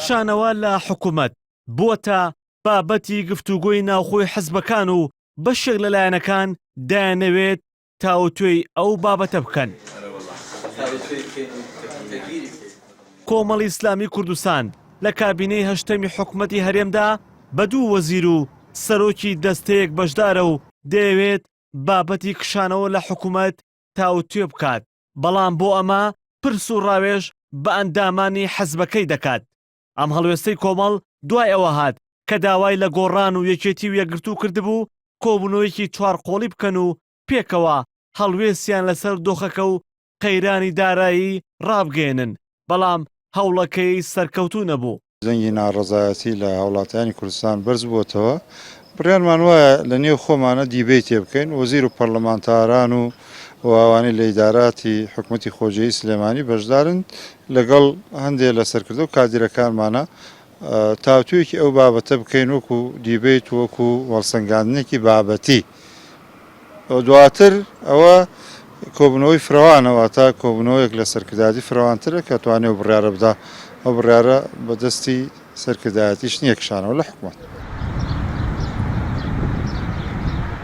کشانەوە لە حکوومەت بووەتە بابەتی گفتوگۆی ناوخۆی حزبەکان و بەشێک لەلایەنەکان دایانەوێت تاوتوێی ئەو بابەتە بکەن. کۆمەڵی ئیسلامی کوردستان لە کابینەی هەشتەمی حکوومەتی هەرێمدا بە دوو وەزیر و سەرۆکی دەستەیەک بەشدارە و دەیەوێت بابەتی کشانەوە لە حکوومەت تاوتوێ بکات، بەڵام بۆ ئەمە پرس و ڕاوێژ بە ئەندامانی حەزبەکەی دەکات. ئەم هەڵوێستەی کۆمەڵ دوای ئەوە هات کە داوای لە گۆڕان و یەکێتی و یەکگرتوو کردبوو کۆبوونەوەیەکی چوارقۆڵی بکەن و پێکەوە هەڵوێستیان لەسەر دۆخەکە و قەیرانی دارایی ڕابگەێنن، بەڵام هەوڵەکەی سەرکەوتوو نەبوو. زەنگی ناڕەزایەتی لە وڵاتانی کوردستان بەرز بووەتەوە. بڕیارمان وایە لە نێو خۆمانە دیبێت تێ بکەین، وەزیر و پەرلەمانتاران و ئەوانەی لە ئیداراتی حکوومەتی خۆجێی سلێمانی بەشدارن لەگەڵ هەندێک لە سەرکردە و کادیرەکانمانە تاوتوێکی ئەو بابەتە بکەین وەکو دیبێت وەکو وەڵسەنگاندنێکی بابەتی. دواتر ئەوە کۆبوونەوەی فراوانەوە تا کۆبوونەوەیەک لە سەرکردایەتی فراوانترە کە توانێت و بڕیارە بدا. ئەو بڕیارە بەدەستی سەرکردایەتیش نییە کشانەوە لە حکوومەت.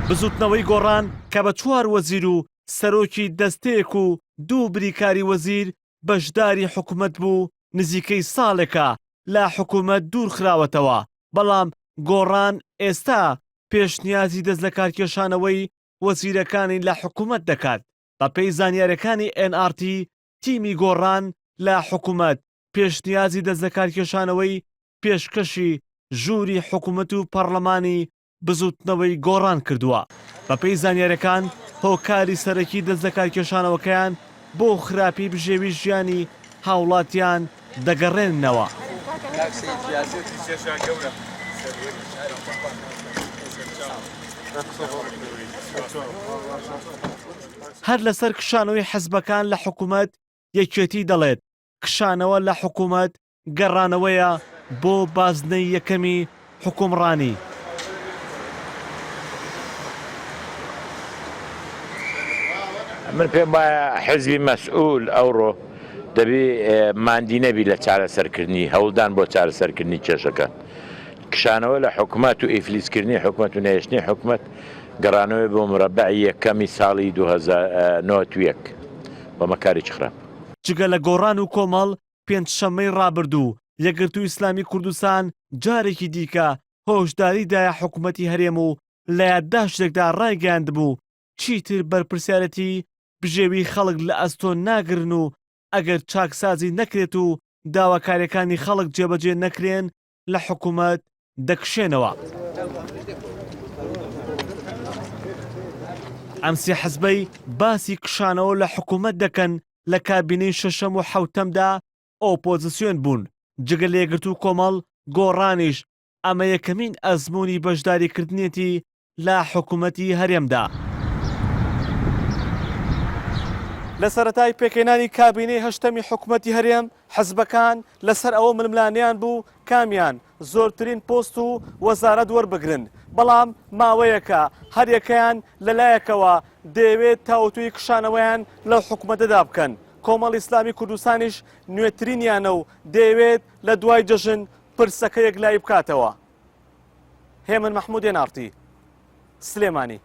بزوتنەوەی گۆڕان کە بە 4 وەزیر و سەرۆکی دەستەیەک و 2 بریکاری وەزیر بەشداری حکوومەت بوو نزیکەی ساڵێکە لە حکوومەت دوور خراوەتەوە، بەڵام گۆڕان ئێستا پێشنیازی دەست لە کارکێشانەوەی وەزیرەکانی لە حکوومەت دەکات. بە پێی زانیاریەکانی NRT تیمی گۆڕان لە حکوومەت پێشنیازی دەست لە کارکێشانەوەی پێشکەشی ژووری حکوومەت و پەرلەمانی بزوتنەوەی گۆڕان کردووە. بە پێی زانیاریەکان هۆکاری سەرەکی دەست لە کارکێشانەوەکەیان بۆ خراپی بژێوی ژیانی هاوڵاتیان دەگەڕێننەوە. هەر لەسەر کشانەوەی حەزبەکان لە حکوومەت یەکێتی دەڵێت کشانەوە لە حکوومەت گەڕانەوەیە بۆ بازنەی یەکەمی حکومڕانی. من پێم وایە حزبی مەسئول ئەوڕۆ دەبێ ماندی نەبی لە چارەسەرکردنی هەوڵدان بۆ چارەسەرکردنی کێشەکە. کشانەوە لە حکوومەت و ئیفلیسکردنی حکوومەت و نێشتنی حکوومەت گەڕانەوەی بۆ مرەبعی یەکەمی ساڵی 2091 بە مەکارێکی خراپ. جگە لە گۆڕان و کۆمەڵ پێنجشەممەی ڕابردوو یەکگرتووی ئیسلامی کوردستان جارێکی دیکە هۆشداریدایە حکوومەتی هەرێم و لە یادداشتێکدا ڕایگەیاندبوو چیتر بەرپرسیارەتی بژێوی خەڵک لە ئەستۆ ناگرن و ئەگەر چاکسازی نەکرێت و داواکاریەکانی خەڵک جێبەجێ نەکرێن لە حکوومەت دەکشێنەوە. ئەم سێ حەزبەی باسی کشانەوە لە حکوومەت دەکەن لە کابینەی شەشەم و حەوتەمدا ئۆپۆزیسیۆن بوون. جگە لە یەکگرتوو کۆمەڵ گۆڕانیش ئەمە یەکەمین ئەزموونی بەشداریکردنێتی لە حکوومەتی هەرێمدا. لە سەرەتای پێکهێنانی کابینەی هەشتەمی حکوومەتی هەرێم حەزبەکان لەسەر ئەوە ململانیان بوو کامیان زۆرترین پۆست و وەزارەت وەربگرن، بەڵام ماوەیەکە هەریەکەیان لەلایەکەوە دەیەوێت تاوتوی کشانەوەیان لەو حکوومەتەدا بکەن. کۆمەڵی ئیسلامی کوردستانیش نوێترینیانە و دەیەوێت لە دوای جەژن پرسەکە یەکلایی بکاتەوە. هێمن مەحموود NRT سلێمانی.